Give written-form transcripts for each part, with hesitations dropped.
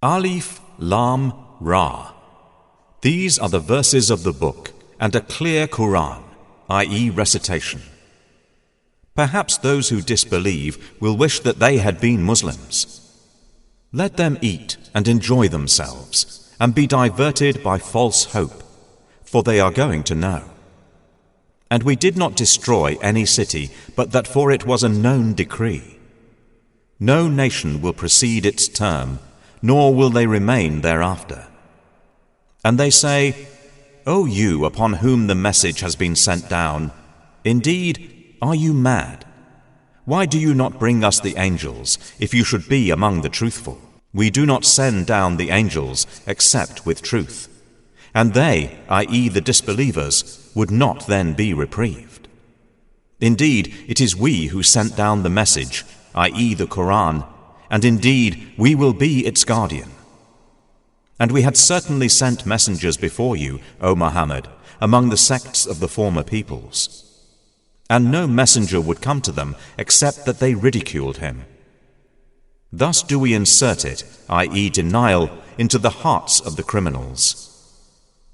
Alif, Lam, Ra. These are the verses of the book and a clear Quran, i.e. recitation. Perhaps those who disbelieve will wish that they had been Muslims. Let them eat and enjoy themselves and be diverted by false hope, for they are going to know. And we did not destroy any city, but that for it was a known decree. No nation will precede its term, nor will they remain thereafter. And they say, O you upon whom the message has been sent down, indeed, are you mad? Why do you not bring us the angels, if you should be among the truthful? We do not send down the angels except with truth. And they, i.e. the disbelievers, would not then be reprieved. Indeed, it is we who sent down the message, i.e. the Quran, and indeed we will be its guardian. And we had certainly sent messengers before you, O Muhammad, among the sects of the former peoples. And no messenger would come to them except that they ridiculed him. Thus do we insert it, i.e. denial, into the hearts of the criminals.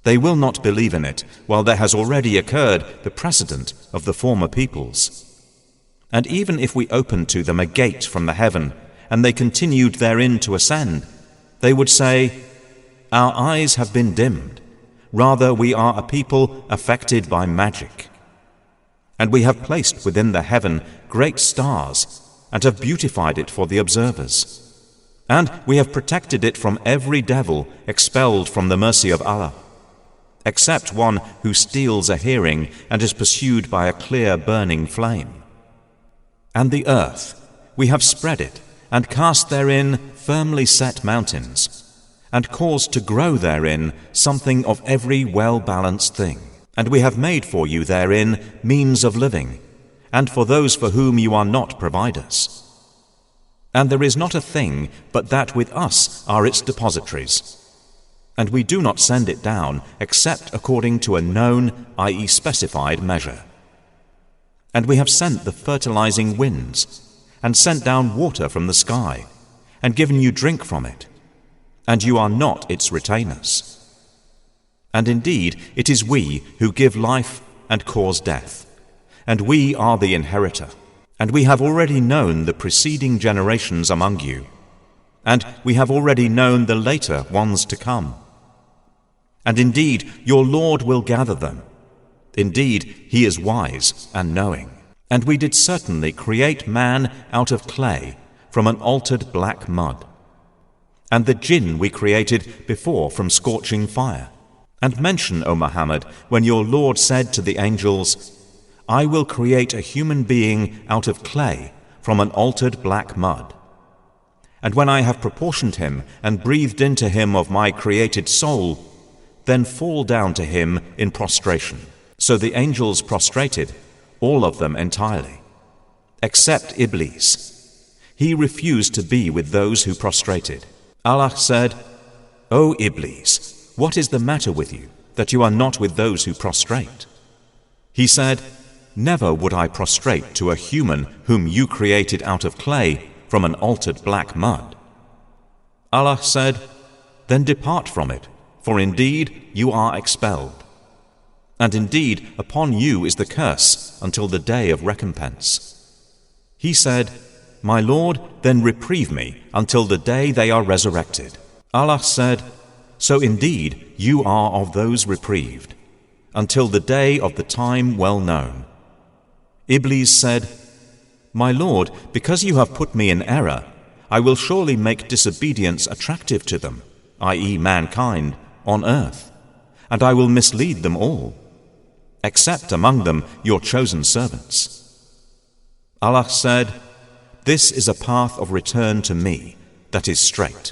They will not believe in it, while there has already occurred the precedent of the former peoples. And even if we opened to them a gate from the heaven, and they continued therein to ascend, they would say, Our eyes have been dimmed. Rather, we are a people affected by magic. And we have placed within the heaven great stars, and have beautified it for the observers. And we have protected it from every devil expelled from the mercy of Allah, except one who steals a hearing and is pursued by a clear burning flame. And the earth, we have spread it, and cast therein firmly set mountains, and caused to grow therein something of every well-balanced thing. And we have made for you therein means of living, and for those for whom you are not providers. And there is not a thing but that with us are its depositories. And we do not send it down except according to a known, i.e. specified measure. And we have sent the fertilizing winds, and sent down water from the sky, and given you drink from it, and you are not its retainers. And indeed, it is we who give life and cause death, and we are the inheritor. And we have already known the preceding generations among you, and we have already known the later ones to come. And indeed, your Lord will gather them. Indeed, He is wise and knowing. And we did certainly create man out of clay from an altered black mud. And the jinn we created before from scorching fire. And mention, O Muhammad, when your Lord said to the angels, I will create a human being out of clay from an altered black mud. And when I have proportioned him and breathed into him of my created soul, then fall down to him in prostration. So the angels prostrated, all of them entirely, except Iblis. He refused to be with those who prostrated. Allah said, O Iblis, what is the matter with you, that you are not with those who prostrate? He said, Never would I prostrate to a human whom you created out of clay from an altered black mud. Allah said, Then depart from it, for indeed you are expelled. And indeed upon you is the curse until the day of recompense. He said, My Lord, then reprieve me until the day they are resurrected. Allah said, So indeed you are of those reprieved, until the day of the time well known. Iblis said, My Lord, because you have put me in error, I will surely make disobedience attractive to them, i.e. mankind, on earth, and I will mislead them all, except among them your chosen servants. Allah said, This is a path of return to me that is straight.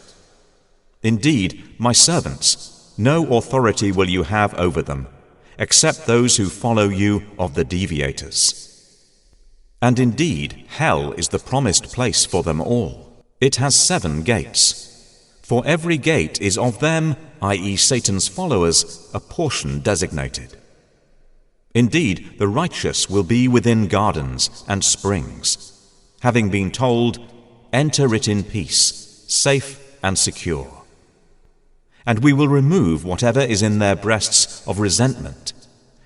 Indeed, my servants, no authority will you have over them, except those who follow you of the deviators. And indeed, hell is the promised place for them all. It has 7 gates. For every gate is of them, i.e. Satan's followers, a portion designated. Indeed, the righteous will be within gardens and springs, having been told, Enter it in peace, safe and secure. And we will remove whatever is in their breasts of resentment,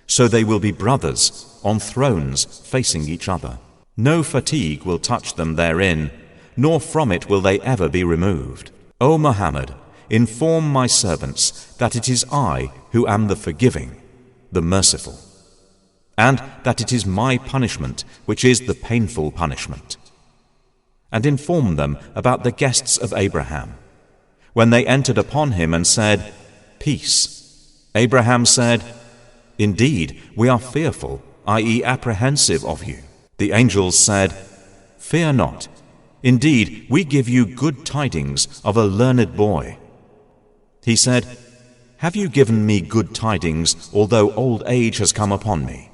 so they will be brothers on thrones facing each other. No fatigue will touch them therein, nor from it will they ever be removed. O Muhammad, inform my servants that it is I who am the forgiving, the merciful, and that it is my punishment which is the painful punishment. And inform them about the guests of Abraham, when they entered upon him and said, Peace. Abraham said, Indeed, we are fearful, i.e. apprehensive of you. The angels said, Fear not. Indeed, we give you good tidings of a learned boy. He said, Have you given me good tidings, although old age has come upon me?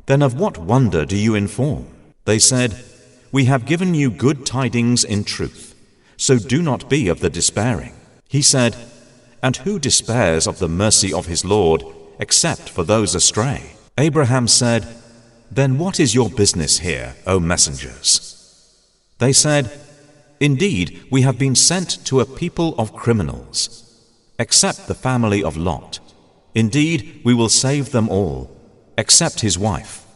Then of what wonder do you inform? They said, We have given you good tidings in truth, so do not be of the despairing. He said, And who despairs of the mercy of his Lord, except for those astray? Abraham said, Then what is your business here, O messengers? They said, Indeed, we have been sent to a people of criminals, except the family of Lot. Indeed, we will save them all, except his wife.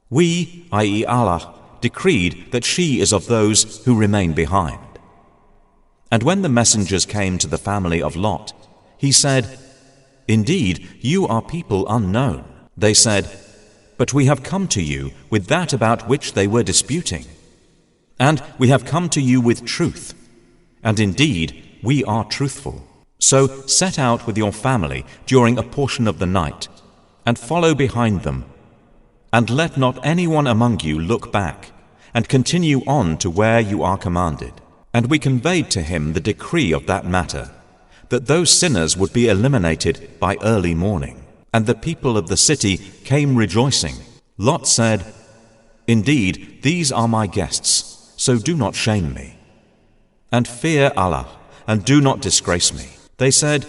We, i.e. Allah, decreed that she is of those who remain behind. And when the messengers came to the family of Lot, he said, Indeed, you are people unknown. They said, But we have come to you with that about which they were disputing. And we have come to you with truth. And indeed, we are truthful. So set out with your family during a portion of the night, and follow behind them. And let not anyone among you look back, and continue on to where you are commanded. And we conveyed to him the decree of that matter, that those sinners would be eliminated by early morning. And the people of the city came rejoicing. Lot said, Indeed, these are my guests, so do not shame me. And fear Allah, and do not disgrace me. They said,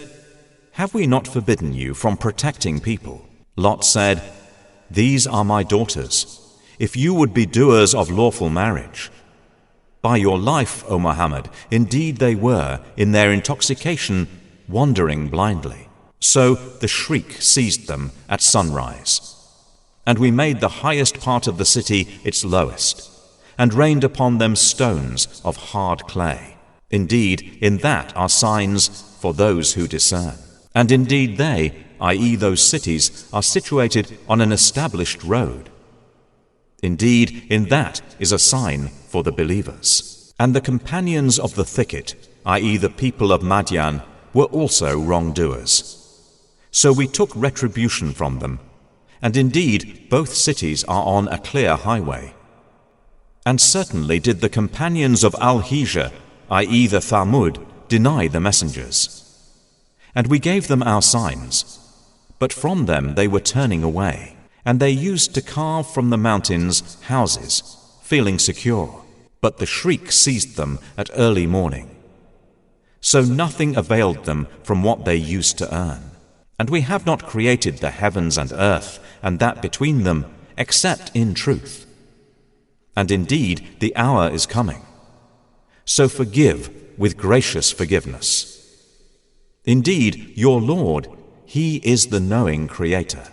Have we not forbidden you from protecting people? Lot said, These are my daughters, if you would be doers of lawful marriage. By your life, O Muhammad, indeed they were, in their intoxication, wandering blindly. So the shriek seized them at sunrise. And we made the highest part of the city its lowest, and rained upon them stones of hard clay. Indeed, in that are signs for those who discern. And indeed they, i.e. those cities, are situated on an established road. Indeed, in that is a sign for the believers. And the companions of the thicket, i.e. the people of Madian, were also wrongdoers. So we took retribution from them, and indeed both cities are on a clear highway. And certainly did the companions of Al-ʿIJR, i.e. the Thamud, deny the messengers. And we gave them our signs, but from them they were turning away. And they used to carve from the mountains houses, feeling secure. But the shriek seized them at early morning. So nothing availed them from what they used to earn. And we have not created the heavens and earth, and that between them, except in truth. And indeed the hour is coming. So forgive with gracious forgiveness. Indeed, your Lord, He is the knowing Creator.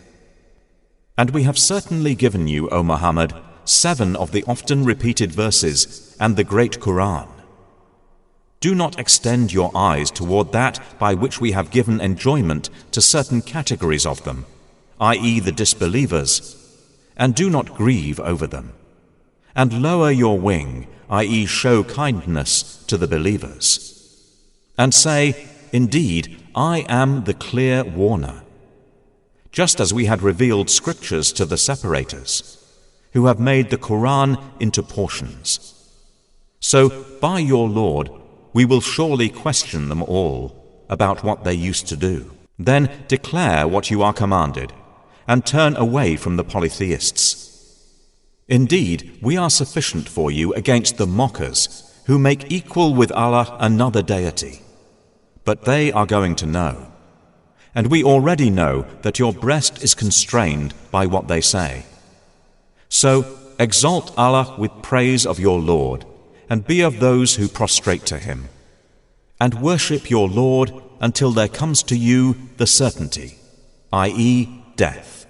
And we have certainly given you, O Muhammad, 7 of the often repeated verses and the great Quran. Do not extend your eyes toward that by which we have given enjoyment to certain categories of them, i.e. the disbelievers, and do not grieve over them. And lower your wing, i.e. show kindness to the believers. And say, Indeed, I am the clear warner. Just as we had revealed scriptures to the separators, who have made the Quran into portions. So, by your Lord, we will surely question them all about what they used to do. Then declare what you are commanded, and turn away from the polytheists. Indeed, we are sufficient for you against the mockers, who make equal with Allah another deity. But they are going to know. And we already know that your breast is constrained by what they say. So exalt Allah with praise of your Lord, and be of those who prostrate to Him. And worship your Lord until there comes to you the certainty, i.e., death.